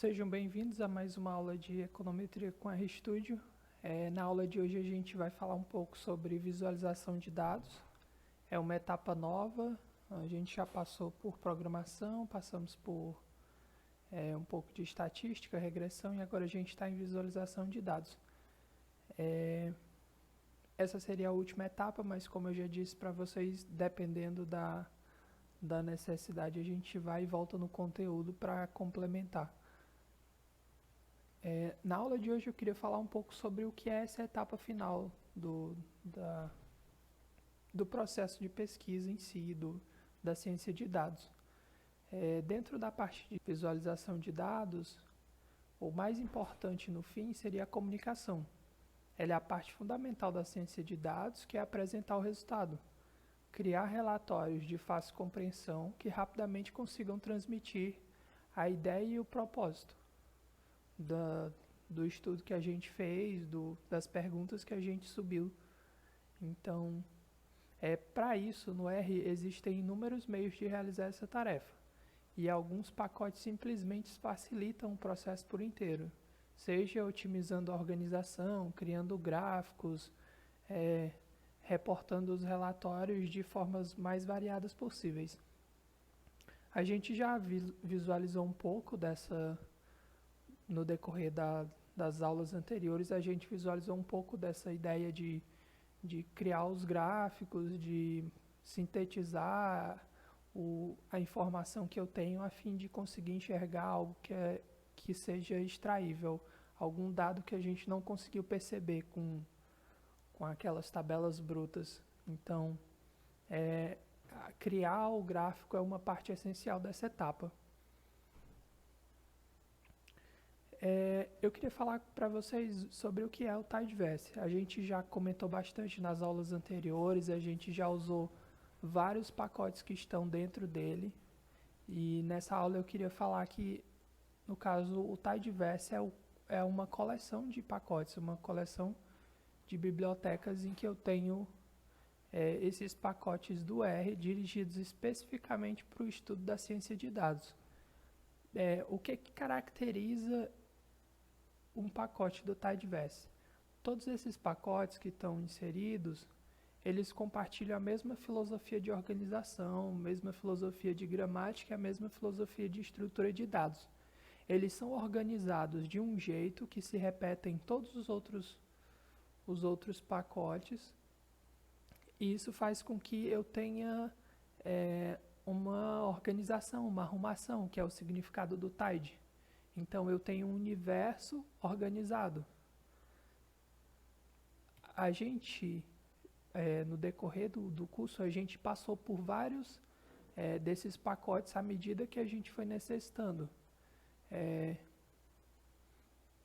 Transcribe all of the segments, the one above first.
Sejam bem-vindos a mais uma aula de Econometria com RStudio. Na aula de hoje a gente vai falar um pouco sobre visualização de dados. É uma etapa nova, a gente já passou por programação, passamos por um pouco de estatística, regressão e agora a gente está em visualização de dados. Essa seria a última etapa, mas como eu já disse para vocês, dependendo da necessidade, a gente vai e volta no conteúdo para complementar. Na aula de hoje eu queria falar um pouco sobre o que é essa etapa final do processo de pesquisa em si, da ciência de dados. Dentro da parte de visualização de dados, o mais importante no fim seria a comunicação. Ela é a parte fundamental da ciência de dados, que é apresentar o resultado. Criar relatórios de fácil compreensão que rapidamente consigam transmitir a ideia e o propósito do estudo que a gente fez, das perguntas que a gente subiu. Então, para isso, no R existem inúmeros meios de realizar essa tarefa. E alguns pacotes simplesmente facilitam o processo por inteiro. Seja otimizando a organização, criando gráficos, reportando os relatórios de formas mais variadas possíveis. A gente já visualizou um pouco no decorrer das aulas anteriores, a gente visualizou um pouco dessa ideia de criar os gráficos, de sintetizar a informação que eu tenho a fim de conseguir enxergar algo que seja extraível, algum dado que a gente não conseguiu perceber com aquelas tabelas brutas. Então, criar o gráfico é uma parte essencial dessa etapa. Eu queria falar para vocês sobre o que é o Tidyverse. A gente já comentou bastante nas aulas anteriores, a gente já usou vários pacotes que estão dentro dele. E nessa aula eu queria falar que, no caso, o Tidyverse é uma coleção de pacotes, uma coleção de bibliotecas em que eu tenho esses pacotes do R dirigidos especificamente para o estudo da ciência de dados. O que caracteriza um pacote do Tidyverse? Todos esses pacotes que estão inseridos, eles compartilham a mesma filosofia de organização, mesma filosofia de gramática, a mesma filosofia de estrutura de dados. Eles são organizados de um jeito que se repete em todos os outros pacotes, e isso faz com que eu tenha uma organização, uma arrumação, que é o significado do Tidy. Então, eu tenho um universo organizado. A gente, no decorrer do curso, a gente passou por vários desses pacotes à medida que a gente foi necessitando.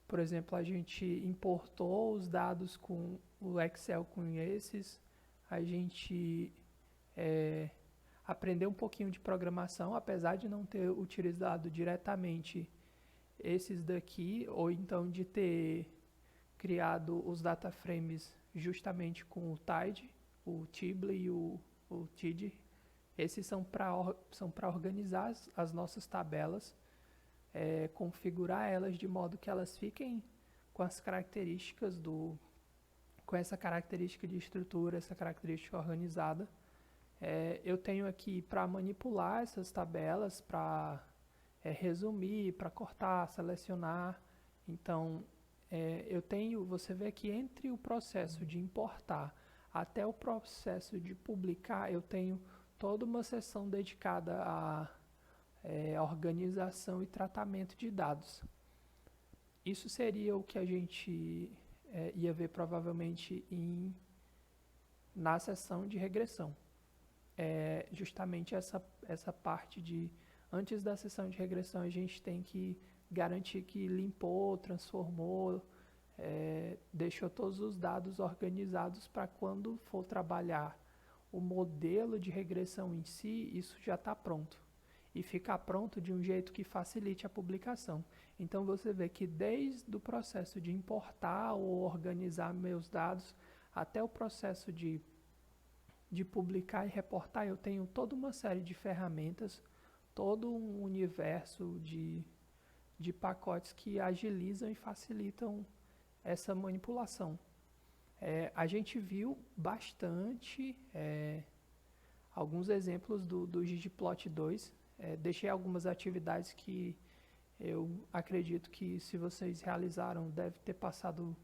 Por exemplo, a gente importou os dados com o Excel com esses, a gente aprendeu um pouquinho de programação, apesar de não ter utilizado diretamente esses daqui, ou então de ter criado os data frames justamente com o Tidy, o Tibble e o Tid. Esses são para organizar as nossas tabelas, configurar elas de modo que elas fiquem com as características com essa característica de estrutura, essa característica organizada. Eu tenho aqui para manipular essas tabelas, para resumir, para cortar, selecionar. Então, você vê que entre o processo de importar até o processo de publicar, eu tenho toda uma seção dedicada a organização e tratamento de dados. Isso seria o que a gente ia ver provavelmente na sessão de regressão. Justamente essa parte de, antes da sessão de regressão, a gente tem que garantir que limpou, transformou, deixou todos os dados organizados para quando for trabalhar o modelo de regressão em si, isso já está pronto. E ficar pronto de um jeito que facilite a publicação. Então você vê que desde o processo de importar ou organizar meus dados até o processo de publicar e reportar, eu tenho toda uma série de ferramentas, todo um universo de pacotes que agilizam e facilitam essa manipulação. A gente viu bastante alguns exemplos do ggplot 2. Deixei algumas atividades que eu acredito que, se vocês realizaram, deve ter passado,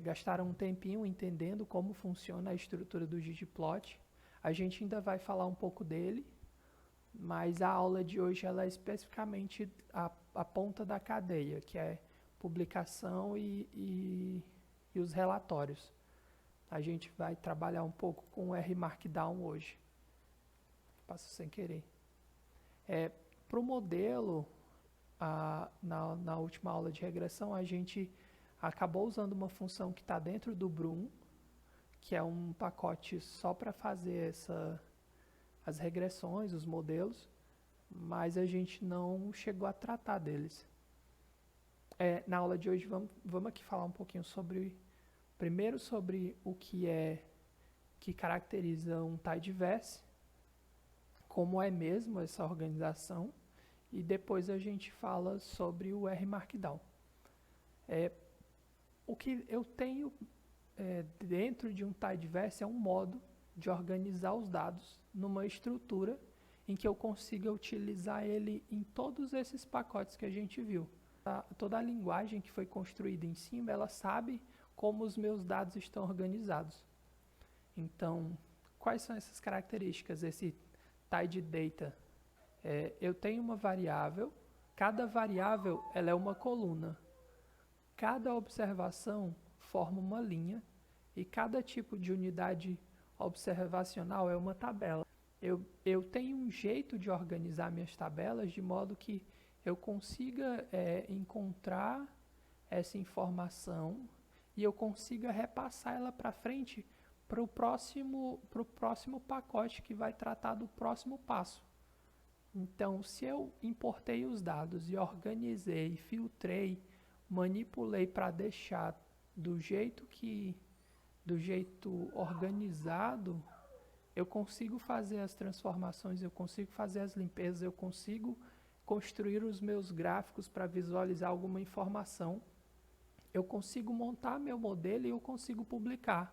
gastaram um tempinho entendendo como funciona a estrutura do ggplot. A gente ainda vai falar um pouco dele, mas a aula de hoje ela é especificamente a ponta da cadeia, que é publicação e os relatórios. A gente vai trabalhar um pouco com o R Markdown hoje. Passo sem querer. Para o modelo, na última aula de regressão, a gente acabou usando uma função que está dentro do Brum, que é um pacote só para fazer as regressões, os modelos, mas a gente não chegou a tratar deles. Na aula de hoje, vamos aqui falar um pouquinho primeiro sobre o que caracteriza um tidyverse, como é mesmo essa organização, e depois a gente fala sobre o R Markdown. O que eu tenho dentro de um tidyverse é um modo de organizar os dados numa estrutura em que eu consiga utilizar ele em todos esses pacotes que a gente viu. Toda a linguagem que foi construída em cima, ela sabe como os meus dados estão organizados. Então, quais são essas características, esse tidy data? Eu tenho uma variável, cada variável ela é uma coluna. Cada observação forma uma linha e cada tipo de unidade observacional é uma tabela. Eu tenho um jeito de organizar minhas tabelas de modo que eu consiga encontrar essa informação e eu consiga repassar ela para frente para o próximo pacote que vai tratar do próximo passo. Então, se eu importei os dados e organizei, filtrei, manipulei para deixar do jeito organizado, eu consigo fazer as transformações, eu consigo fazer as limpezas, eu consigo construir os meus gráficos para visualizar alguma informação, eu consigo montar meu modelo e eu consigo publicar,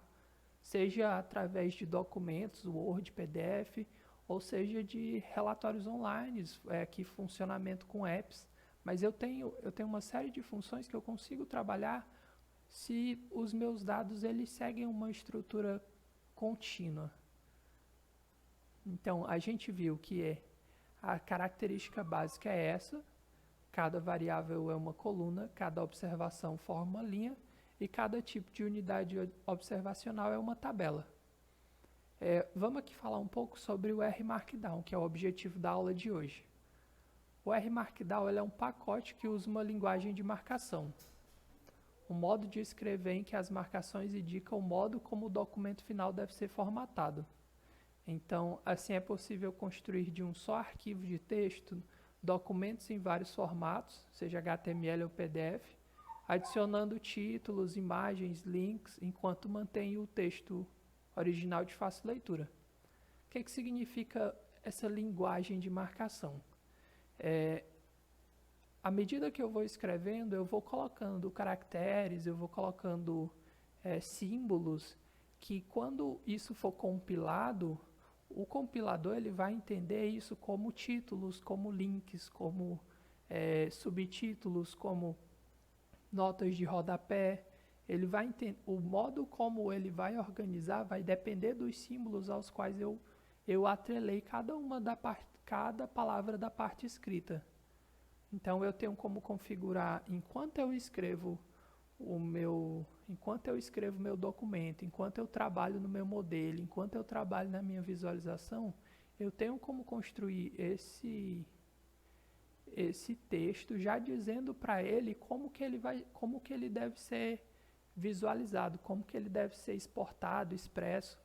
seja através de documentos, Word, PDF, ou seja de relatórios online, que funcionamento com apps, mas eu tenho uma série de funções que eu consigo trabalhar se os meus dados eles seguem uma estrutura contínua. Então, a gente viu que a característica básica é essa, cada variável é uma coluna, cada observação forma uma linha e cada tipo de unidade observacional é uma tabela. Vamos aqui falar um pouco sobre o R Markdown, que é o objetivo da aula de hoje. O R Markdown é um pacote que usa uma linguagem de marcação. Um modo de escrever em que as marcações indicam o modo como o documento final deve ser formatado. Então, assim é possível construir de um só arquivo de texto documentos em vários formatos, seja HTML ou PDF, adicionando títulos, imagens, links, enquanto mantém o texto original de fácil leitura. O que significa essa linguagem de marcação? À medida que eu vou escrevendo, eu vou colocando caracteres, eu vou colocando símbolos, que quando isso for compilado, o compilador ele vai entender isso como títulos, como links, como subtítulos, como notas de rodapé. Ele vai entender, o modo como ele vai organizar vai depender dos símbolos aos quais eu atrelei cada palavra da parte escrita. Então eu tenho como configurar, enquanto eu escrevo meu documento, enquanto eu trabalho no meu modelo, enquanto eu trabalho na minha visualização, eu tenho como construir esse texto já dizendo para ele como que ele deve ser visualizado, como que ele deve ser exportado, expresso,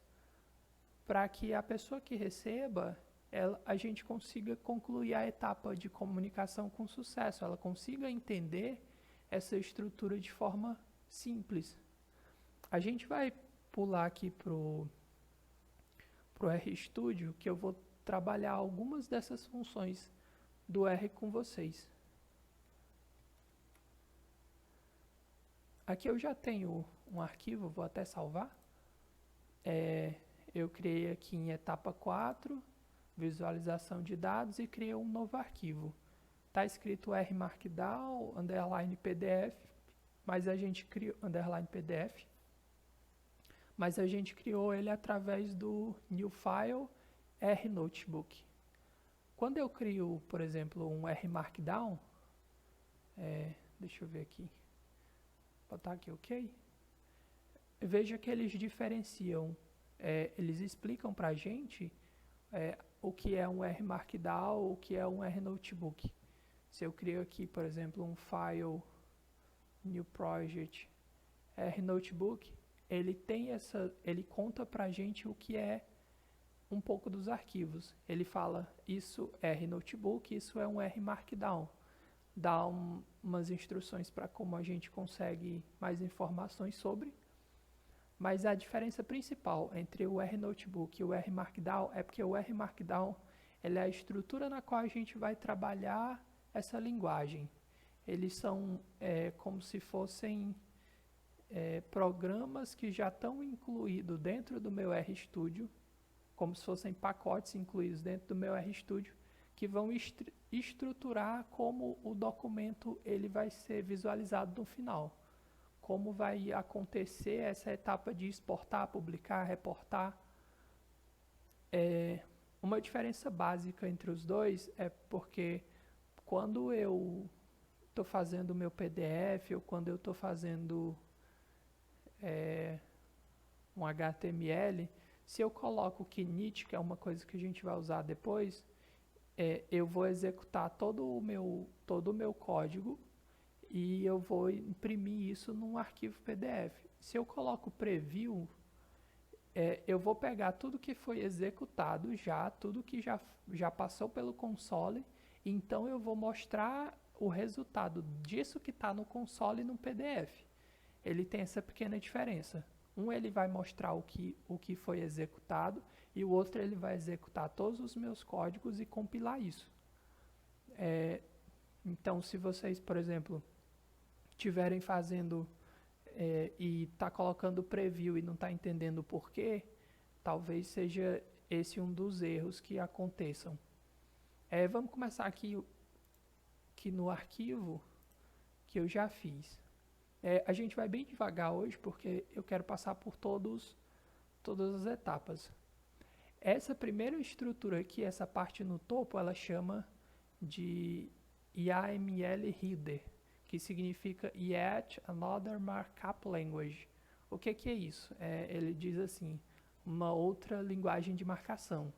para que a pessoa que receba, a gente consiga concluir a etapa de comunicação com sucesso, ela consiga entender essa estrutura de forma simples. A gente vai pular aqui pro RStudio, que eu vou trabalhar algumas dessas funções do R com vocês. Aqui eu já tenho um arquivo, vou até salvar. Eu criei aqui em etapa 4, visualização de dados, e criei um novo arquivo. Está escrito R Markdown, underline PDF, mas a gente criou, underline PDF, mas a gente criou ele através do new file R Notebook. Quando eu crio, por exemplo, um R Markdown, deixa eu ver aqui, vou botar aqui OK, veja que eles diferenciam, eles explicam para a gente o que é um R Markdown, o que é um R Notebook. Se eu crio aqui, por exemplo, um file new project R Notebook, ele conta para a gente o que é um pouco dos arquivos. Ele fala, isso é R Notebook, isso é um R Markdown. Dá umas instruções para como a gente consegue mais informações sobre. Mas a diferença principal entre o R Notebook e o R Markdown é porque o R Markdown ele é a estrutura na qual a gente vai trabalhar essa linguagem. Eles são como se fossem programas que já estão incluídos dentro do meu RStudio, como se fossem pacotes incluídos dentro do meu RStudio, que vão estruturar como o documento ele vai ser visualizado no final. Como vai acontecer essa etapa de exportar, publicar, reportar. Uma diferença básica entre os dois é porque quando eu estou fazendo o meu PDF ou quando eu estou fazendo um HTML, se eu coloco o Knit, que é uma coisa que a gente vai usar depois, eu vou executar todo o meu código e eu vou imprimir isso num arquivo PDF. Se eu coloco preview, eu vou pegar tudo que foi executado já, tudo que já passou pelo console, então eu vou mostrar o resultado disso que está no console no PDF. Ele tem essa pequena diferença. Um ele vai mostrar o que foi executado e o outro ele vai executar todos os meus códigos e compilar isso. Então, se vocês, por exemplo, estiverem fazendo e está colocando preview e não está entendendo o porquê, talvez seja esse um dos erros que aconteçam. Vamos começar aqui no arquivo que eu já fiz. A gente vai bem devagar hoje porque eu quero passar por todas as etapas. Essa primeira estrutura aqui, essa parte no topo, ela chama de YAML Header, que significa Yet Another Markup Language. O que é isso? Ele diz assim, uma outra linguagem de marcação.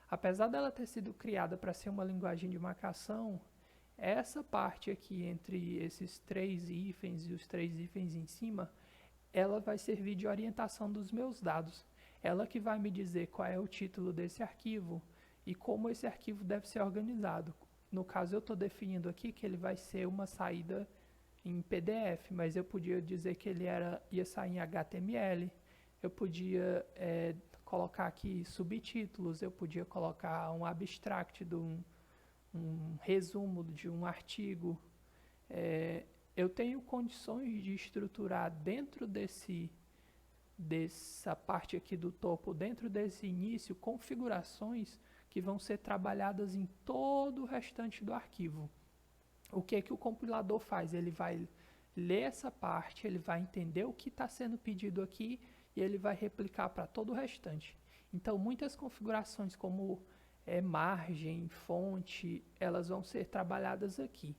Apesar dela ter sido criada para ser uma linguagem de marcação, essa parte aqui entre esses 3 hífens e os 3 hífens em cima, ela vai servir de orientação dos meus dados. Ela que vai me dizer qual é o título desse arquivo e como esse arquivo deve ser organizado. No caso, eu estou definindo aqui que ele vai ser uma saída em PDF, mas eu podia dizer que ele ia sair em HTML, eu podia colocar aqui subtítulos, eu podia colocar um abstract de um resumo de um artigo. Eu tenho condições de estruturar dentro dessa parte aqui do topo, dentro desse início, configurações que vão ser trabalhadas em todo o restante do arquivo. O que o compilador faz? Ele vai ler essa parte, ele vai entender o que está sendo pedido aqui e ele vai replicar para todo o restante. Então, muitas configurações como margem, fonte, elas vão ser trabalhadas aqui.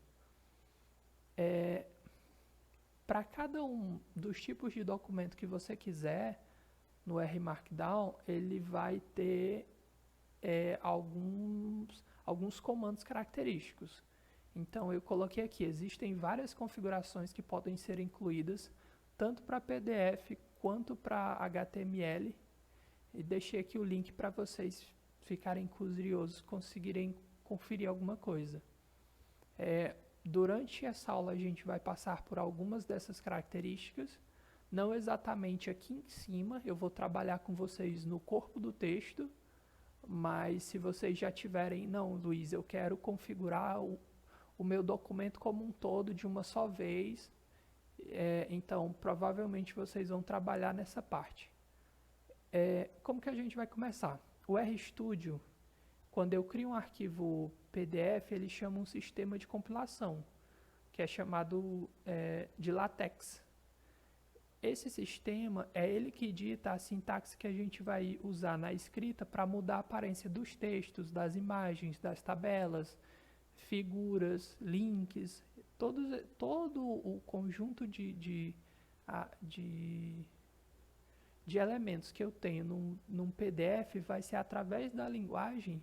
Para cada um dos tipos de documento que você quiser, no R Markdown, ele vai ter alguns comandos característicos. Então, eu coloquei aqui, existem várias configurações que podem ser incluídas, tanto para PDF quanto para HTML, e deixei aqui o link para vocês ficarem curiosos, conseguirem conferir alguma coisa. Durante essa aula a gente vai passar por algumas dessas características, não exatamente aqui em cima, eu vou trabalhar com vocês no corpo do texto, mas se vocês já tiverem, não, Luiz, eu quero configurar o meu documento como um todo de uma só vez, Então, provavelmente vocês vão trabalhar nessa parte. Como que a gente vai começar? O RStudio, quando eu crio um arquivo PDF, ele chama um sistema de compilação, que é chamado de LaTeX. Esse sistema é ele que dita a sintaxe que a gente vai usar na escrita para mudar a aparência dos textos, das imagens, das tabelas, figuras, links, todo o conjunto de elementos que eu tenho num PDF vai ser através da linguagem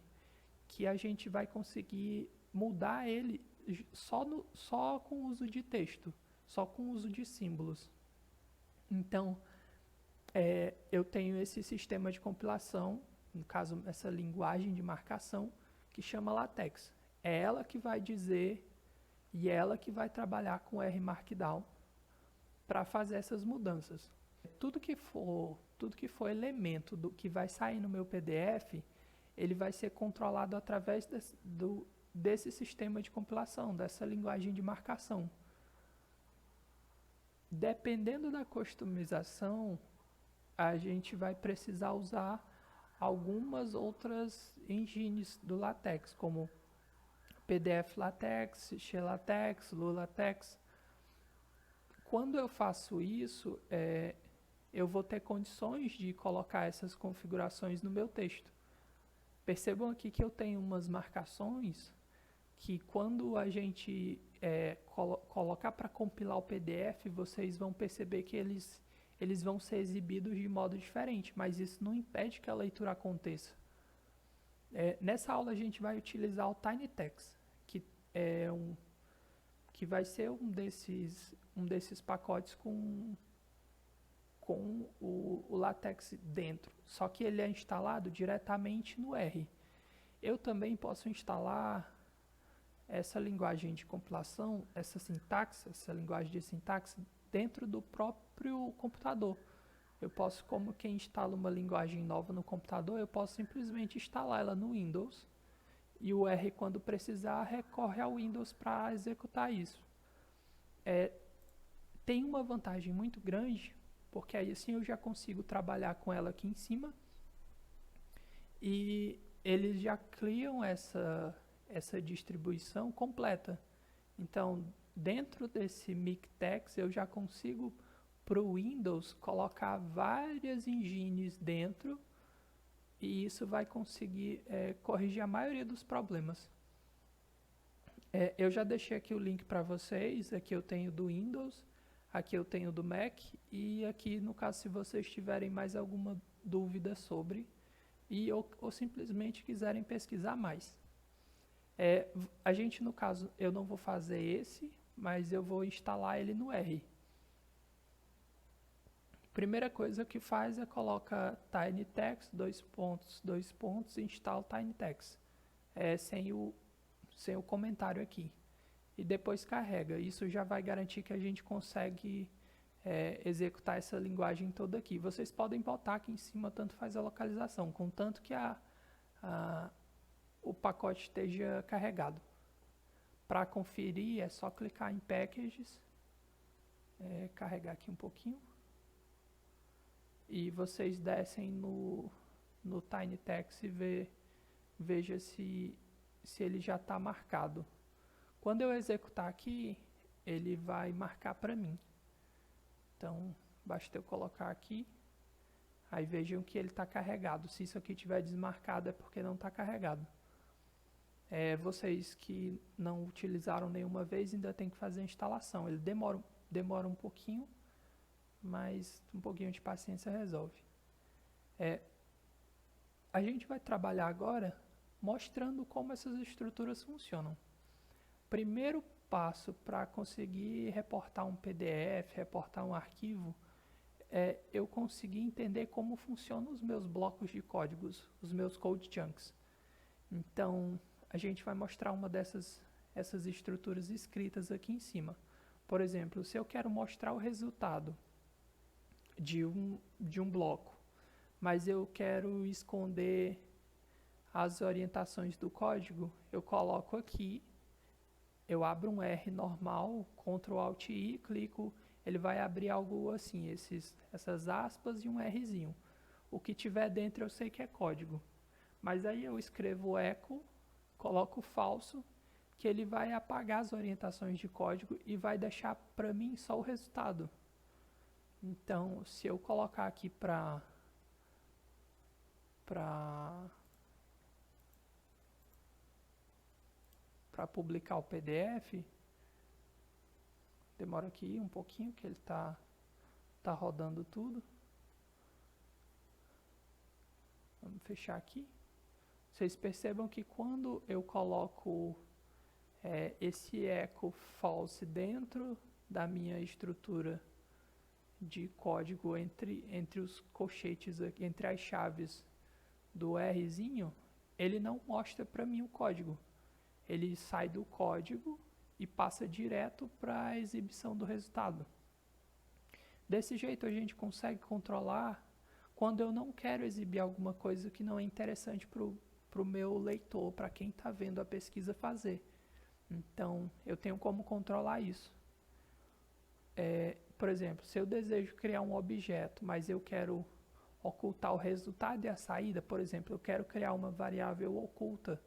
que a gente vai conseguir mudar ele só com o uso de texto, só com o uso de símbolos. Então, eu tenho esse sistema de compilação, no caso, essa linguagem de marcação, que chama LaTeX. É ela que vai dizer e é ela que vai trabalhar com R Markdown para fazer essas mudanças. Tudo que for elemento do que vai sair no meu PDF, ele vai ser controlado através desse sistema de compilação, dessa linguagem de marcação. Dependendo da customização, a gente vai precisar usar algumas outras engines do LaTeX, como PDF LaTeX, XLaTeX, LuLaTeX. Quando eu faço isso, eu vou ter condições de colocar essas configurações no meu texto. Percebam aqui que eu tenho umas marcações que quando a gente colocar para compilar o PDF, vocês vão perceber que eles vão ser exibidos de modo diferente, mas isso não impede que a leitura aconteça. Nessa aula a gente vai utilizar o TinyText, que vai ser um desses pacotes com o LaTeX dentro, só que ele é instalado diretamente no R. Eu também posso instalar essa linguagem de compilação, essa linguagem de sintaxe dentro do próprio computador. Eu posso, como quem instala uma linguagem nova no computador, eu posso simplesmente instalar ela no Windows e o R, quando precisar, recorre ao Windows para executar isso. Tem uma vantagem muito grande, porque aí assim eu já consigo trabalhar com ela aqui em cima e eles já criam essa distribuição completa. Então, dentro desse Mictex, eu já consigo, para o Windows, colocar várias engines dentro e isso vai conseguir corrigir a maioria dos problemas. Eu já deixei aqui o link para vocês. Aqui eu tenho do Windows, aqui eu tenho do Mac e aqui, no caso, se vocês tiverem mais alguma dúvida sobre ou simplesmente quiserem pesquisar mais. A gente, no caso, eu não vou fazer esse, mas eu vou instalar ele no R. Primeira coisa que faz é coloca TinyText, install TinyText, sem o comentário aqui. E depois carrega. Isso já vai garantir que a gente consegue executar essa linguagem toda aqui. Vocês podem botar aqui em cima, tanto faz a localização, contanto que o pacote esteja carregado. Para conferir, é só clicar em Packages, carregar aqui um pouquinho, e vocês descem no TinyText e veja se ele já está marcado. Quando eu executar aqui, ele vai marcar para mim. Então, basta eu colocar aqui, aí vejam que ele está carregado. Se isso aqui estiver desmarcado é porque não está carregado. Vocês que não utilizaram nenhuma vez ainda tem que fazer a instalação. Ele demora um pouquinho, mas um pouquinho de paciência resolve. A gente vai trabalhar agora mostrando como essas estruturas funcionam. Primeiro passo para conseguir reportar um PDF, reportar um arquivo, eu conseguir entender como funcionam os meus blocos de códigos, os meus code chunks. Então, a gente vai mostrar uma essas estruturas escritas aqui em cima. Por exemplo, se eu quero mostrar o resultado de um bloco, mas eu quero esconder as orientações do código, eu coloco aqui, eu abro um R normal, Ctrl Alt I, clico ele vai abrir algo assim, essas aspas e um Rzinho. O que tiver dentro eu sei que é código. Mas aí eu escrevo echo, coloco falso, que ele vai apagar as orientações de código e vai deixar para mim só o resultado. Então, se eu colocar aqui para publicar o PDF, demora aqui um pouquinho que ele tá rodando tudo. Vamos fechar aqui. Vocês percebam que quando eu coloco esse echo false dentro da minha estrutura de código entre os colchetes, entre as chaves do Rzinho, ele não mostra para mim o código. Ele sai do código e passa direto para a exibição do resultado. Desse jeito a gente consegue controlar quando eu não quero exibir alguma coisa que não é interessante para o meu leitor, para quem está vendo a pesquisa fazer. Então, eu tenho como controlar isso. Por exemplo, se eu desejo criar um objeto, mas eu quero ocultar o resultado e a saída, por exemplo, eu quero criar uma variável oculta.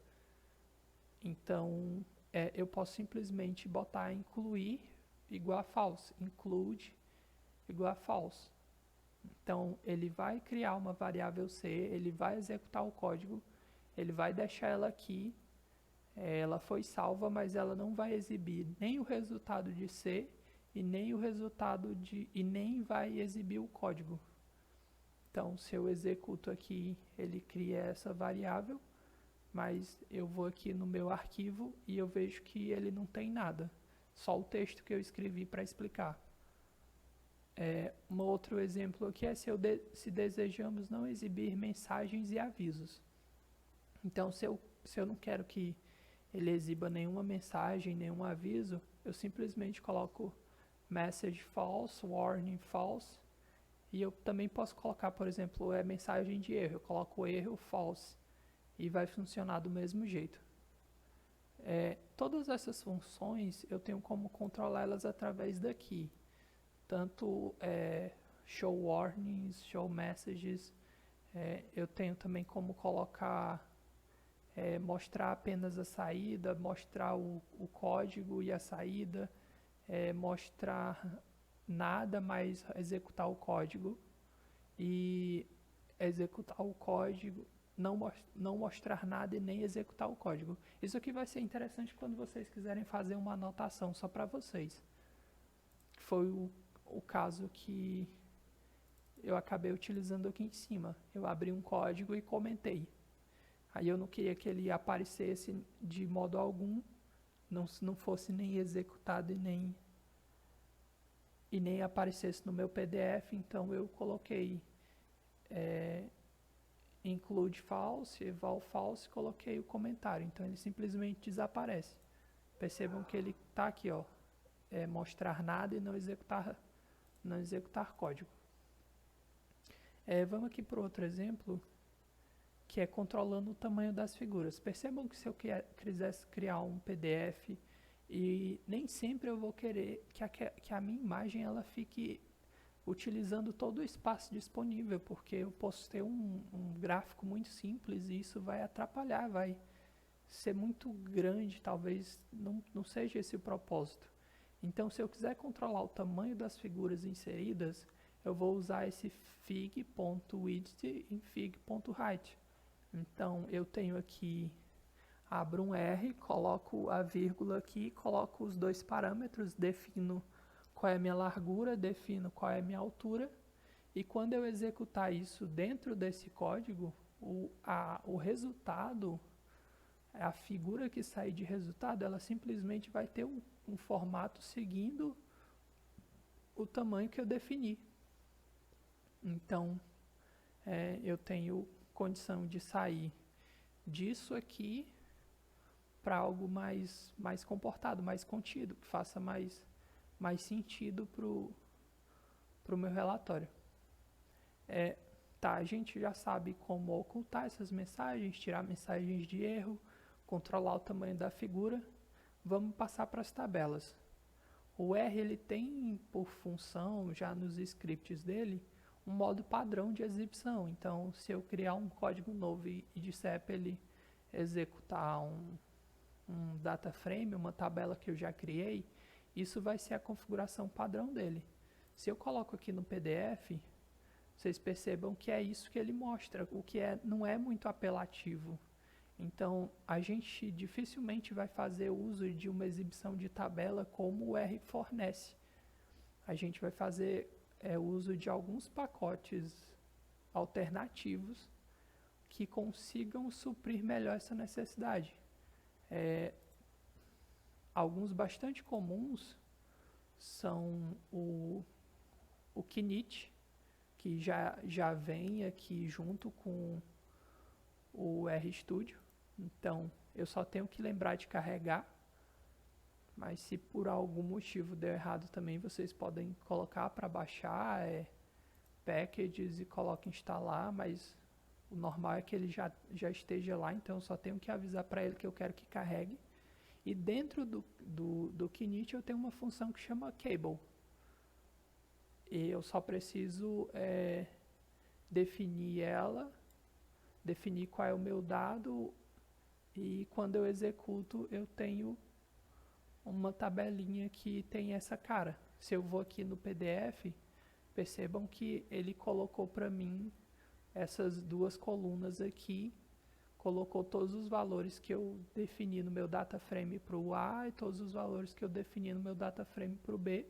Então, eu posso simplesmente botar incluir igual a false, include igual a false. Então, ele vai criar uma variável C, ele vai executar o código, ele vai deixar ela aqui, ela foi salva, mas ela não vai exibir nem o resultado de C e nem o resultado e nem vai exibir o código. Então, se eu executo aqui, ele cria essa variável, mas eu vou aqui no meu arquivo e eu vejo que ele não tem nada, só o texto que eu escrevi para explicar. Um outro exemplo aqui é se desejamos não exibir mensagens e avisos. Então, se eu não quero que ele exiba nenhuma mensagem, nenhum aviso, eu simplesmente coloco message false, warning false, e eu também posso colocar, por exemplo, mensagem de erro, eu coloco erro false, e vai funcionar do mesmo jeito. Todas essas funções eu tenho como controlá-las através daqui, tanto show warnings, show messages, eu tenho também como colocar mostrar apenas a saída, mostrar o código e a saída, mostrar nada, mas executar o código, e executar o código, não mostrar nada e nem executar o código. Isso aqui vai ser interessante quando vocês quiserem fazer uma anotação só para vocês. Foi o caso que eu acabei utilizando aqui em cima. Eu abri um código e comentei. Aí eu não queria que ele aparecesse de modo algum, não fosse nem executado e nem aparecesse no meu PDF, então eu coloquei include false, eval false, coloquei o comentário, então ele simplesmente desaparece. Percebam que ele está aqui, ó, mostrar nada e não executar código. Vamos aqui para outro exemplo, que é controlando o tamanho das figuras. Percebam que se eu quisesse criar um PDF, e nem sempre eu vou querer que a minha imagem ela fique utilizando todo o espaço disponível, porque eu posso ter um gráfico muito simples e isso vai atrapalhar, vai ser muito grande, talvez não seja esse o propósito. Então, se eu quiser controlar o tamanho das figuras inseridas, eu vou usar esse fig.width em fig.height. Então, eu tenho aqui, abro um R, coloco a vírgula aqui, coloco os dois parâmetros, defino qual é a minha largura, defino qual é a minha altura, e quando eu executar isso dentro desse código, o resultado, a figura que sair de resultado, ela simplesmente vai ter um formato seguindo o tamanho que eu defini. Então, eu tenho condição de sair disso aqui para algo mais comportado, mais contido, que faça mais sentido para o meu relatório. A gente já sabe como ocultar essas mensagens, tirar mensagens de erro, controlar o tamanho da figura. Vamos passar para as tabelas. O R ele tem por função, já nos scripts dele, um modo padrão de exibição. Então, se eu criar um código novo e disser para ele executar um data frame, uma tabela que eu já criei, isso vai ser a configuração padrão dele. Se eu coloco aqui no PDF, vocês percebam que é isso que ele mostra, o que não é muito apelativo. Então, a gente dificilmente vai fazer uso de uma exibição de tabela como o R fornece. A gente vai fazer uso de alguns pacotes alternativos que consigam suprir melhor essa necessidade. Alguns bastante comuns são o Knit, que já vem aqui junto com o RStudio. Então, eu só tenho que lembrar de carregar, mas se por algum motivo deu errado também, vocês podem colocar para baixar packages e coloca instalar, mas o normal é que ele já esteja lá, então eu só tenho que avisar para ele que eu quero que carregue. E dentro do Knit eu tenho uma função que chama Cable. E eu só preciso definir ela, definir qual é o meu dado, e quando eu executo eu tenho uma tabelinha que tem essa cara. Se eu vou aqui no PDF, percebam que ele colocou para mim essas duas colunas aqui, colocou todos os valores que eu defini no meu data frame para o A e todos os valores que eu defini no meu data frame para o B,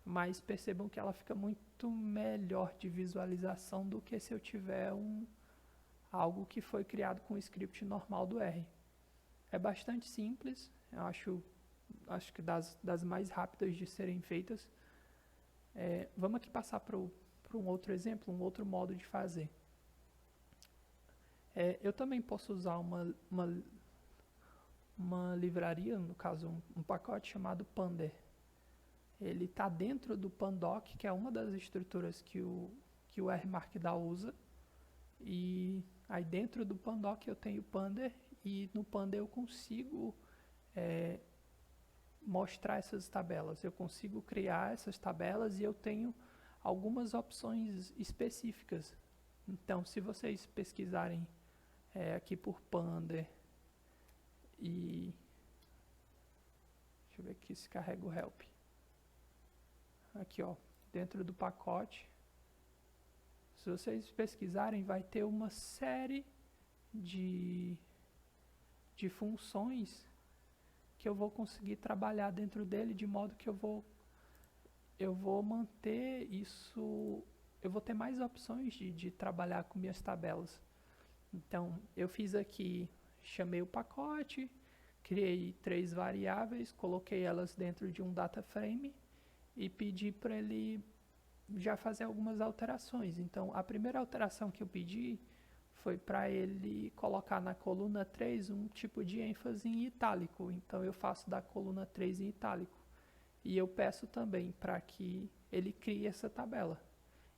mas percebam que ela fica muito melhor de visualização do que se eu tiver algo que foi criado com o script normal do R. É bastante simples, eu acho que das mais rápidas de serem feitas. Vamos aqui passar para um outro exemplo, um outro modo de fazer. Eu também posso usar uma livraria, no caso um pacote chamado Pander. Ele está dentro do Pandoc, que é uma das estruturas que o R Markdown usa. E aí dentro do Pandoc eu tenho Pander, e no Pander eu consigo mostrar essas tabelas. Eu consigo criar essas tabelas e eu tenho algumas opções específicas. Então, se vocês pesquisarem aqui por Pander e... deixa eu ver aqui se carrega o help. Aqui, ó, dentro do pacote. Se vocês pesquisarem, vai ter uma série de funções que eu vou conseguir trabalhar dentro dele, de modo que eu vou manter isso, eu vou ter mais opções de trabalhar com minhas tabelas. Então, eu fiz aqui, chamei o pacote, criei 3 variáveis, coloquei elas dentro de um data frame e pedi para ele já fazer algumas alterações. Então, a primeira alteração que eu pedi foi para ele colocar na coluna 3 um tipo de ênfase em itálico. Então, eu faço da coluna 3 em itálico. E eu peço também para que ele crie essa tabela.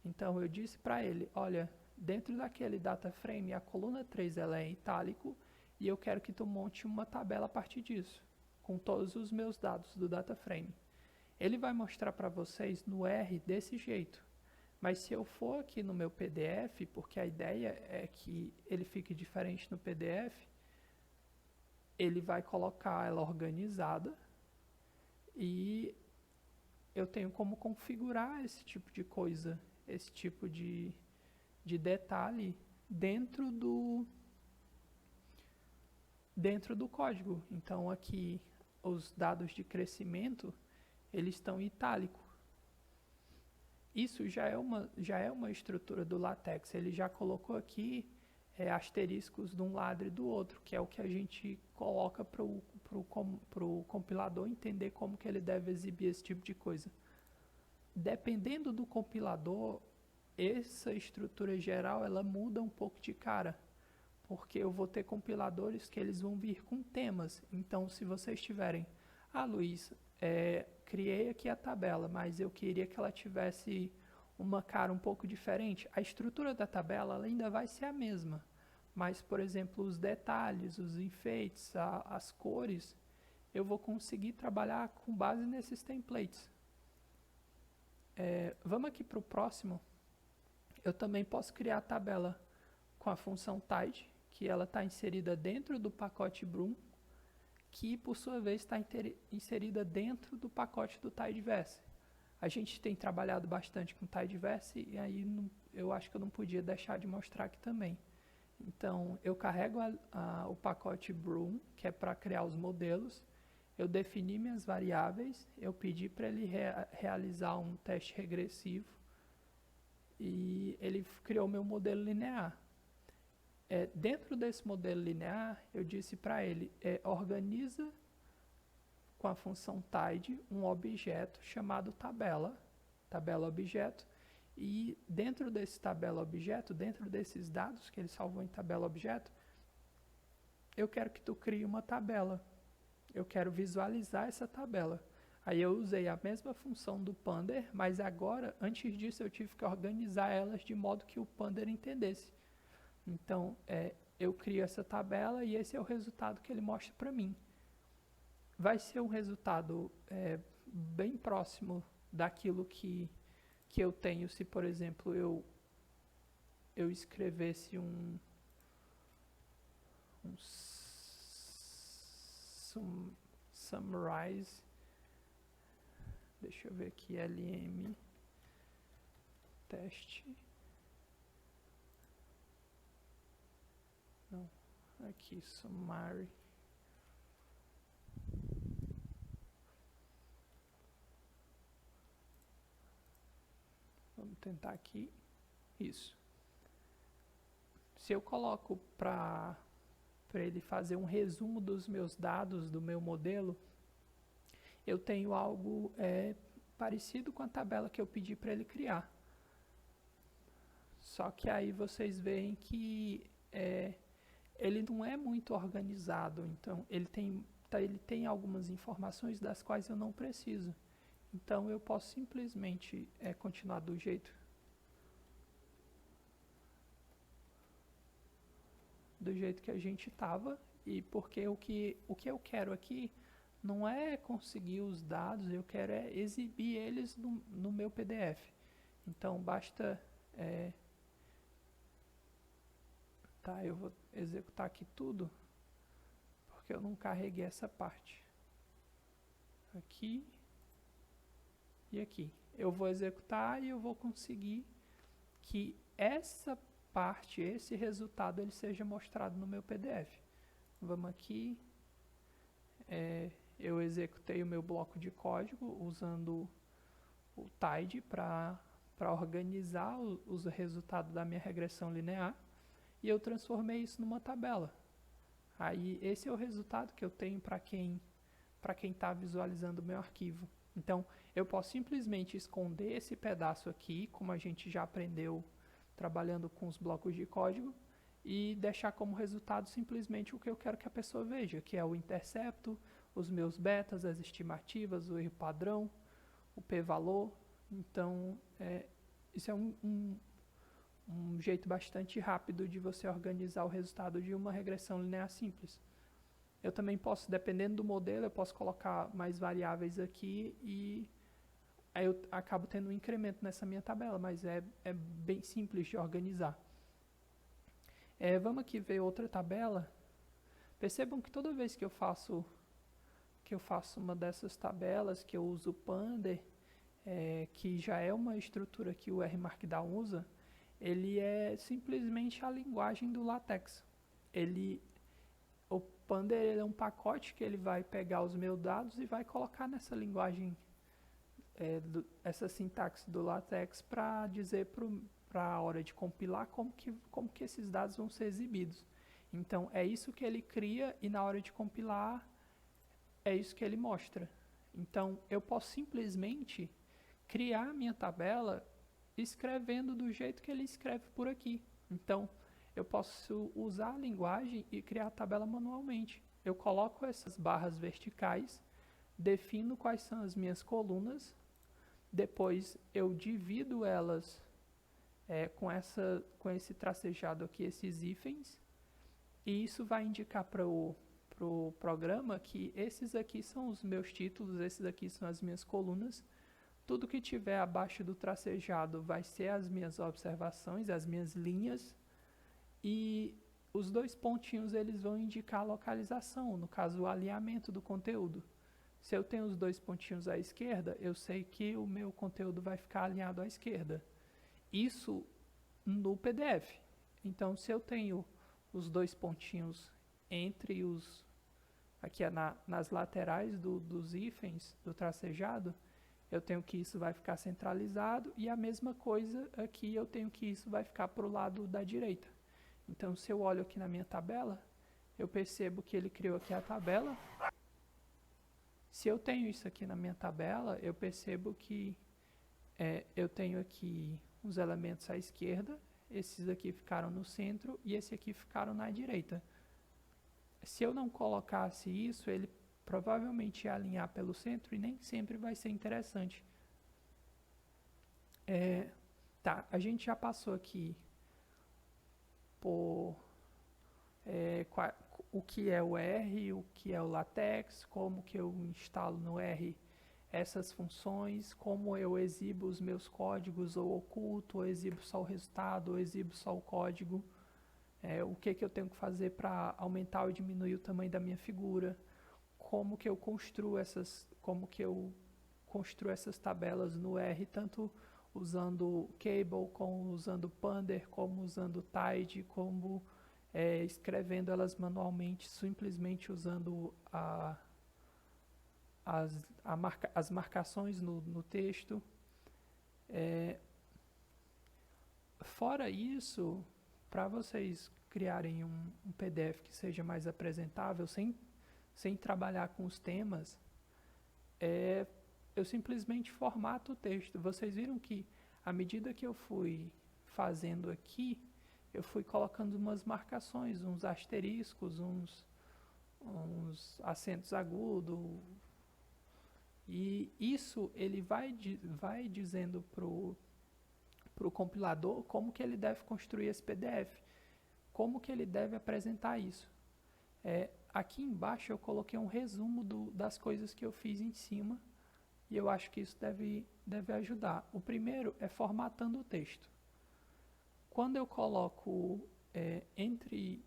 Então, eu disse para ele, olha, dentro daquele data frame, a coluna 3 ela é em itálico e eu quero que tu monte uma tabela a partir disso, com todos os meus dados do data frame. Ele vai mostrar para vocês no R desse jeito. Mas se eu for aqui no meu PDF, porque a ideia é que ele fique diferente no PDF, ele vai colocar ela organizada e eu tenho como configurar esse tipo de coisa, esse tipo de detalhe dentro do código. Então aqui os dados de crescimento, eles estão em itálico. Isso já é uma estrutura do LaTeX. Ele já colocou aqui asteriscos de um lado e do outro, que é o que a gente coloca para o compilador entender como que ele deve exibir esse tipo de coisa. Dependendo do compilador, essa estrutura geral ela muda um pouco de cara, porque eu vou ter compiladores que eles vão vir com temas. Então, se vocês tiverem, Luiz, criei aqui a tabela, mas eu queria que ela tivesse uma cara um pouco diferente. A estrutura da tabela ela ainda vai ser a mesma, mas, por exemplo, os detalhes, os enfeites, as cores, eu vou conseguir trabalhar com base nesses templates. Vamos aqui para o próximo. Eu também posso criar a tabela com a função Tide, que ela está inserida dentro do pacote Broom, que por sua vez está inserida dentro do pacote do Tidyverse. A gente tem trabalhado bastante com Tidyverse e aí eu acho que eu não podia deixar de mostrar aqui também. Então, eu carrego o pacote Broom, que é para criar os modelos, eu defini minhas variáveis, eu pedi para ele realizar um teste regressivo e ele criou meu modelo linear. Dentro desse modelo linear, eu disse para ele, organiza com a função Tidy um objeto chamado tabela objeto, e dentro desse tabela objeto, dentro desses dados que ele salvou em tabela objeto, eu quero que tu crie uma tabela. Eu quero visualizar essa tabela. Aí eu usei a mesma função do Pander, mas agora, antes disso, eu tive que organizar elas de modo que o Pander entendesse. Então, eu crio essa tabela e esse é o resultado que ele mostra para mim. Vai ser um resultado bem próximo daquilo que eu tenho se, por exemplo, eu escrevesse um summarize, deixa eu ver aqui, LM teste, não, aqui, summary, vamos tentar aqui, isso. Se eu coloco para ele fazer um resumo dos meus dados, do meu modelo, eu tenho algo parecido com a tabela que eu pedi para ele criar. Só que aí vocês veem que ele não é muito organizado, então ele tem algumas informações das quais eu não preciso. Então eu posso simplesmente continuar do jeito que a gente estava, e porque o que eu quero aqui não é conseguir os dados, eu quero exibir eles no meu PDF. Então basta eu vou executar aqui tudo porque eu não carreguei essa parte aqui e aqui. Eu vou executar e eu vou conseguir que essa parte, esse resultado, ele seja mostrado no meu PDF. Vamos aqui, eu executei o meu bloco de código usando o Tidy para organizar os resultados da minha regressão linear, e eu transformei isso numa tabela. Aí esse é o resultado que eu tenho para quem está visualizando o meu arquivo. Então eu posso simplesmente esconder esse pedaço aqui, como a gente já aprendeu trabalhando com os blocos de código, e deixar como resultado simplesmente o que eu quero que a pessoa veja, que é o intercepto, os meus betas, as estimativas, o erro padrão, o p-valor. Então, isso é um jeito bastante rápido de você organizar o resultado de uma regressão linear simples. Eu também posso, dependendo do modelo, eu posso colocar mais variáveis aqui e aí eu acabo tendo um incremento nessa minha tabela, mas é bem simples de organizar. Vamos aqui ver outra tabela. Percebam que toda vez que eu faço uma dessas tabelas, que eu uso o Pander, que já é uma estrutura que o R-Markdown usa, ele é simplesmente a linguagem do LaTeX. O Pander ele é um pacote que ele vai pegar os meus dados e vai colocar nessa linguagem, essa sintaxe do LaTeX, para dizer para a hora de compilar como que esses dados vão ser exibidos. Então é isso que ele cria e na hora de compilar é isso que ele mostra. Então eu posso simplesmente criar minha tabela escrevendo do jeito que ele escreve por aqui. Então eu posso usar a linguagem e criar a tabela manualmente. Eu coloco essas barras verticais, defino quais são as minhas colunas, depois eu divido elas com esse tracejado aqui, esses hífens, e isso vai indicar para pro programa que esses aqui são os meus títulos, esses aqui são as minhas colunas. Tudo que tiver abaixo do tracejado vai ser as minhas observações, as minhas linhas. E os dois pontinhos eles vão indicar a localização, no caso o alinhamento do conteúdo. Se eu tenho os dois pontinhos à esquerda, eu sei que o meu conteúdo vai ficar alinhado à esquerda. Isso no PDF. Então, se eu tenho os dois pontinhos entre os aqui nas laterais dos hífens do tracejado, eu tenho que isso vai ficar centralizado, e a mesma coisa aqui eu tenho que isso vai ficar para o lado da direita. Então, se eu olho aqui na minha tabela, eu percebo que ele criou aqui a tabela. Se eu tenho isso aqui na minha tabela, eu percebo que eu tenho aqui os elementos à esquerda, esses aqui ficaram no centro e esse aqui ficaram na direita. Se eu não colocasse isso, ele provavelmente ia alinhar pelo centro e nem sempre vai ser interessante. Tá, a gente já passou aqui por o que é o R, o que é o LaTeX, como que eu instalo no R essas funções, como eu exibo os meus códigos, ou oculto, ou exibo só o resultado, ou exibo só o código, o que eu tenho que fazer para aumentar ou diminuir o tamanho da minha figura, como que eu construo essas tabelas no R, tanto usando Cable, como usando Pander, como usando Tide, como escrevendo elas manualmente, simplesmente usando as marcações no texto. Fora isso, para vocês criarem um PDF que seja mais apresentável, sem trabalhar com os temas, eu simplesmente formato o texto. Vocês viram que, à medida que eu fui fazendo aqui, eu fui colocando umas marcações, uns asteriscos, uns acentos agudos, e isso ele vai dizendo pro compilador como que ele deve construir esse PDF, como que ele deve apresentar isso. Aqui embaixo eu coloquei um resumo das coisas que eu fiz em cima, e eu acho que isso deve ajudar. O primeiro é formatando o texto. Quando eu coloco entre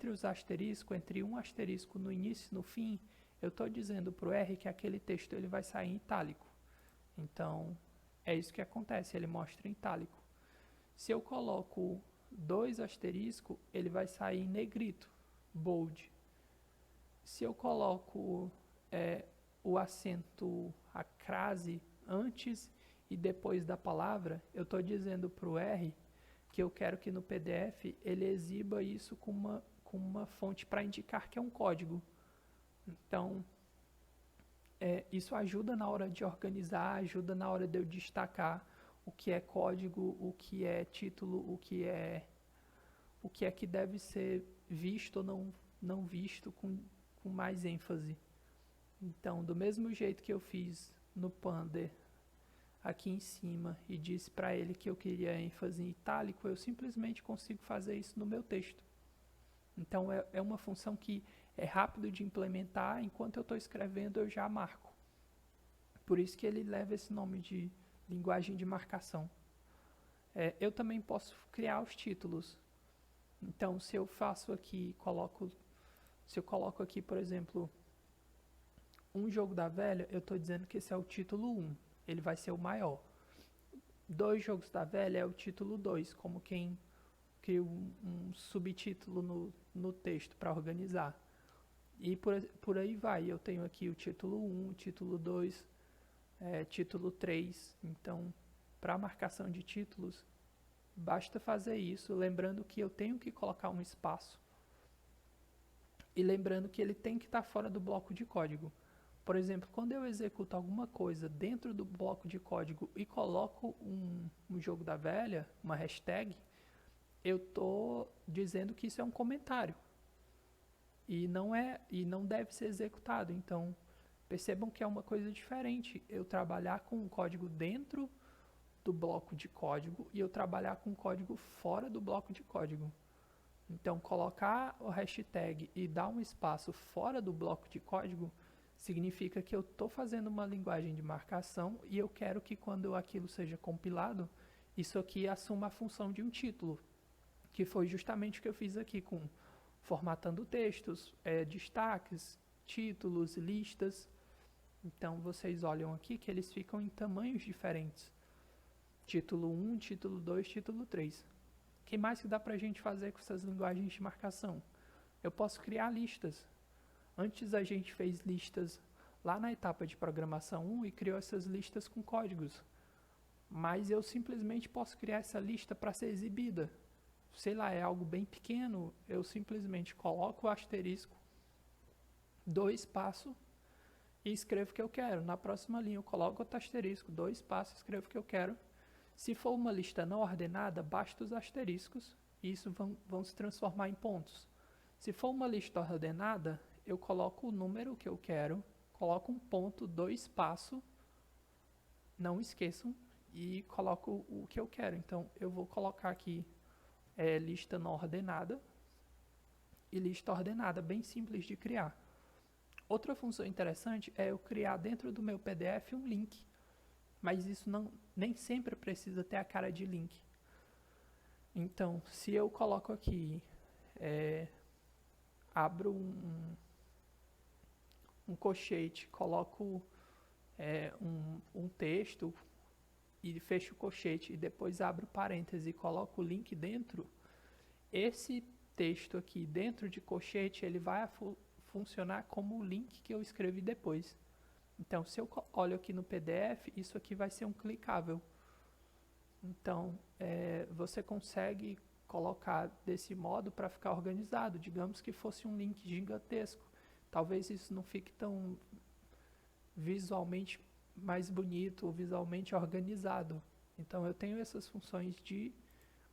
os asteriscos, entre um asterisco no início e no fim, eu estou dizendo para o R que aquele texto ele vai sair em itálico. Então, é isso que acontece, ele mostra em itálico. Se eu coloco 2 asteriscos, ele vai sair em negrito, bold. Se eu coloco o acento, a crase, antes e depois da palavra, eu estou dizendo para o R que eu quero que no PDF ele exiba isso com uma fonte para indicar que é um código. Então, isso ajuda na hora de organizar, ajuda na hora de eu destacar o que é código, o que é título, o que é que deve ser visto ou não visto com mais ênfase. Então, do mesmo jeito que eu fiz no Pander aqui em cima e disse para ele que eu queria ênfase em itálico, eu simplesmente consigo fazer isso no meu texto. Então, é uma função que é rápido de implementar, enquanto eu estou escrevendo eu já marco. Por isso que ele leva esse nome de linguagem de marcação. Eu também posso criar os títulos. Então, se eu faço aqui, se eu coloco aqui, por exemplo, um jogo da velha, eu estou dizendo que esse é o título 1, ele vai ser o maior. 2 jogos da velha é o título 2, como quem cria um subtítulo no texto para organizar. E por aí vai, eu tenho aqui o título 1, título 2, título 3. Então, para marcação de títulos, basta fazer isso, lembrando que eu tenho que colocar um espaço. E lembrando que ele tem que estar fora do bloco de código. Por exemplo, quando eu executo alguma coisa dentro do bloco de código e coloco um jogo da velha, uma hashtag, eu estou dizendo que isso é um comentário. E não deve ser executado. Então, percebam que é uma coisa diferente eu trabalhar com um código dentro do bloco de código e eu trabalhar com código fora do bloco de código. Então, colocar o hashtag e dar um espaço fora do bloco de código significa que eu estou fazendo uma linguagem de marcação e eu quero que quando aquilo seja compilado, isso aqui assuma a função de um título, que foi justamente o que eu fiz aqui com formatando textos, destaques, títulos, listas. Então, vocês olham aqui que eles ficam em tamanhos diferentes. Título 1, título 2, título 3. O que mais que dá para a gente fazer com essas linguagens de marcação? Eu posso criar listas. Antes a gente fez listas lá na etapa de programação 1 e criou essas listas com códigos. Mas eu simplesmente posso criar essa lista para ser exibida. Sei lá, é algo bem pequeno, eu simplesmente coloco o asterisco, dou espaço e escrevo o que eu quero. Na próxima linha eu coloco outro asterisco, dou espaço e escrevo o que eu quero. Se for uma lista não ordenada, basta os asteriscos e isso vão se transformar em pontos. Se for uma lista ordenada, eu coloco o número que eu quero, coloco um ponto, dou espaço, não esqueçam, e coloco o que eu quero. Então, eu vou colocar aqui lista não ordenada e lista ordenada, bem simples de criar. Outra função interessante é eu criar dentro do meu PDF um link, mas isso nem sempre precisa ter a cara de link. Então, se eu coloco aqui, abro um colchete, coloco um texto e fecho o colchete e depois abro parêntese e coloco o link dentro, esse texto aqui dentro de colchete, ele vai funcionar como o link que eu escrevi depois. Então, se eu olho aqui no PDF, isso aqui vai ser um clicável. Então, você consegue colocar desse modo para ficar organizado. Digamos que fosse um link gigantesco. Talvez isso não fique tão visualmente mais bonito ou visualmente organizado. Então, eu tenho essas funções de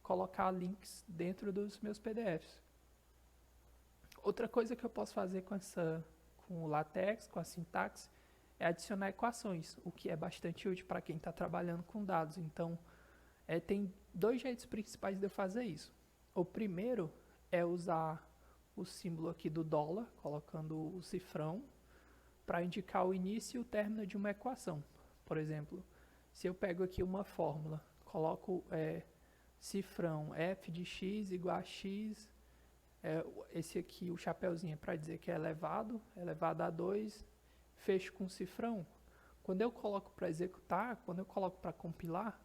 colocar links dentro dos meus PDFs. Outra coisa que eu posso fazer com o LaTeX, com a sintaxe, é adicionar equações, o que é bastante útil para quem está trabalhando com dados. Então, tem dois jeitos principais de eu fazer isso. O primeiro é usar o símbolo aqui do dólar, colocando o cifrão, para indicar o início e o término de uma equação. Por exemplo, se eu pego aqui uma fórmula, coloco cifrão f de x igual a x, esse aqui, o chapeuzinho, é para dizer que é elevado a 2, fecho com cifrão. Quando eu coloco para executar, quando eu coloco para compilar,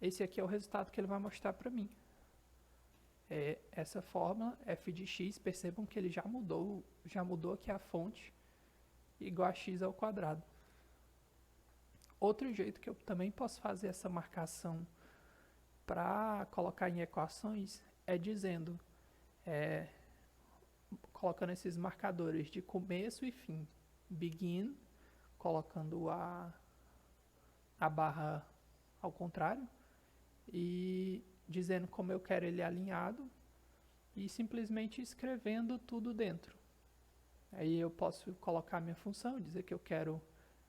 esse aqui é o resultado que ele vai mostrar para mim. Essa fórmula, f de x, percebam que ele já mudou aqui a fonte, igual a x ao quadrado. Outro jeito que eu também posso fazer essa marcação para colocar em equações é dizendo, colocando esses marcadores de começo e fim. Begin, colocando a barra ao contrário e dizendo como eu quero ele alinhado e simplesmente escrevendo tudo dentro. Aí eu posso colocar minha função, dizer que eu quero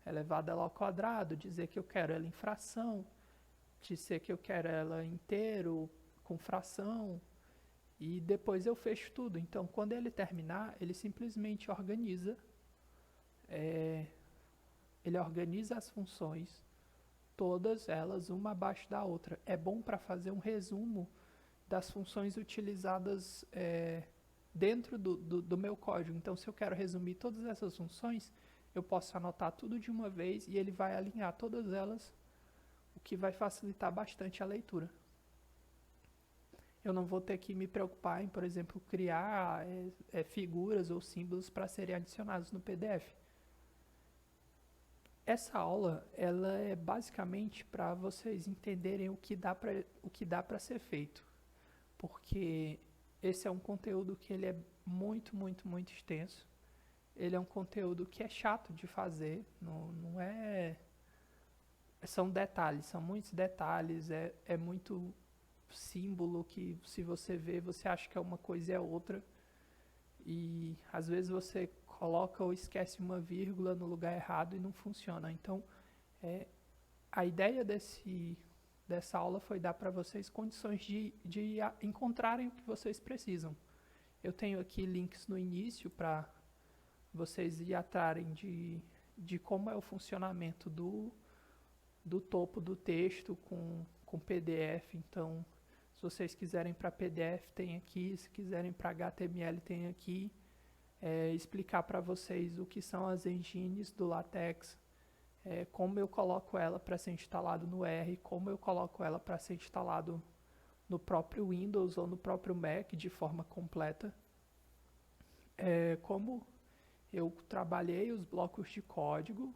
elevado ela ao quadrado, dizer que eu quero ela em fração, dizer que eu quero ela inteiro, com fração, e depois eu fecho tudo. Então, quando ele terminar, ele simplesmente organiza, as funções, todas elas, uma abaixo da outra. É bom para fazer um resumo das funções utilizadas dentro do meu código. Então, se eu quero resumir todas essas funções, eu posso anotar tudo de uma vez e ele vai alinhar todas elas, o que vai facilitar bastante a leitura. Eu não vou ter que me preocupar em, por exemplo, criar figuras ou símbolos para serem adicionados no PDF. Essa aula, ela é basicamente para vocês entenderem o que dá para ser feito, porque esse é um conteúdo que ele é muito, muito, muito extenso. Ele é um conteúdo que é chato de fazer, não é... São detalhes, são muitos detalhes, é muito símbolo que, se você vê, você acha que é uma coisa e é outra. E às vezes você coloca ou esquece uma vírgula no lugar errado e não funciona. Então, a ideia dessa aula foi dar para vocês condições de encontrarem o que vocês precisam. Eu tenho aqui links no início para vocês ir atrás de como é o funcionamento do topo do texto com PDF. Então, se vocês quiserem para PDF, tem aqui. Se quiserem para HTML, tem aqui. Explicar para vocês o que são as engines do LaTeX, como eu coloco ela para ser instalado no R, como eu coloco ela para ser instalado no próprio Windows ou no próprio Mac de forma completa, como eu trabalhei os blocos de código,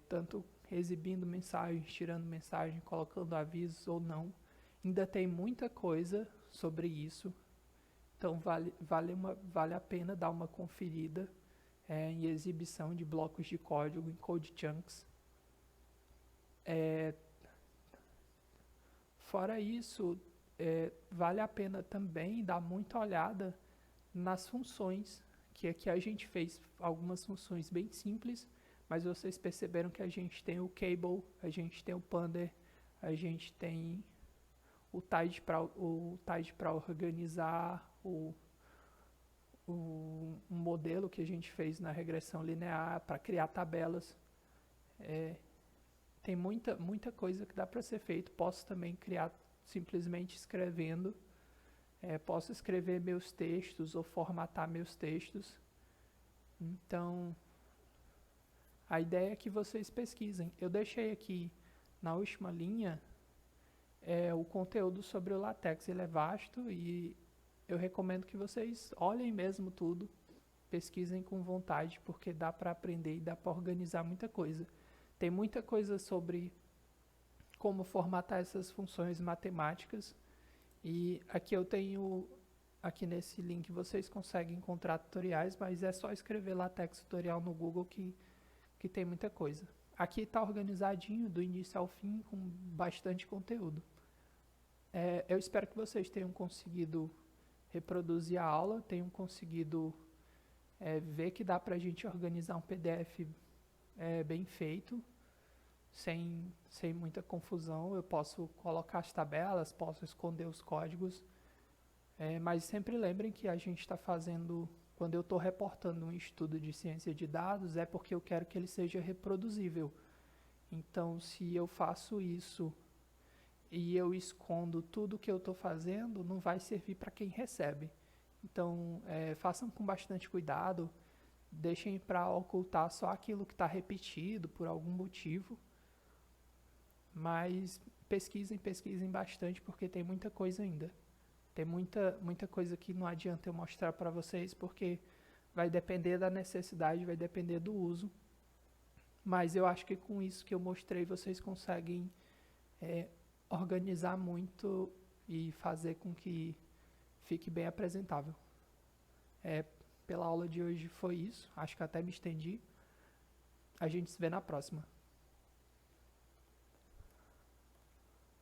tanto exibindo mensagens, tirando mensagem, colocando avisos ou não. Ainda tem muita coisa sobre isso, então vale a pena dar uma conferida em exibição de blocos de código em Code Chunks. Fora isso, vale a pena também dar muita olhada nas funções, que aqui a gente fez algumas funções bem simples, mas vocês perceberam que a gente tem o cable, a gente tem o pander, a gente tem o tide para organizar um modelo que a gente fez na regressão linear, para criar tabelas. Tem muita coisa que dá para ser feito. Posso também criar simplesmente escrevendo. Posso escrever meus textos ou formatar meus textos. Então, a ideia é que vocês pesquisem. Eu deixei aqui na última linha o conteúdo sobre o LaTeX. Ele é vasto e eu recomendo que vocês olhem mesmo tudo, pesquisem com vontade, porque dá para aprender e dá para organizar muita coisa. Tem muita coisa sobre como formatar essas funções matemáticas, e aqui eu tenho, aqui nesse link vocês conseguem encontrar tutoriais, mas é só escrever LaTeX tutorial no Google que tem muita coisa. Aqui está organizadinho do início ao fim, com bastante conteúdo. Eu espero que vocês tenham conseguido reproduzir a aula, tenham conseguido ver que dá para a gente organizar um PDF bem feito, sem muita confusão. Eu posso colocar as tabelas, posso esconder os códigos, mas sempre lembrem que a gente está fazendo, quando eu estou reportando um estudo de ciência de dados, é porque eu quero que ele seja reproduzível. Então, se eu faço isso e eu escondo tudo que eu estou fazendo, não vai servir para quem recebe. Então, façam com bastante cuidado, deixem para ocultar só aquilo que está repetido por algum motivo, mas pesquisem bastante, porque tem muita coisa ainda. Tem muita coisa que não adianta eu mostrar para vocês, porque vai depender da necessidade, vai depender do uso, mas eu acho que com isso que eu mostrei, vocês conseguem organizar muito e fazer com que fique bem apresentável. Pela aula de hoje foi isso, acho que até me estendi. A gente se vê na próxima.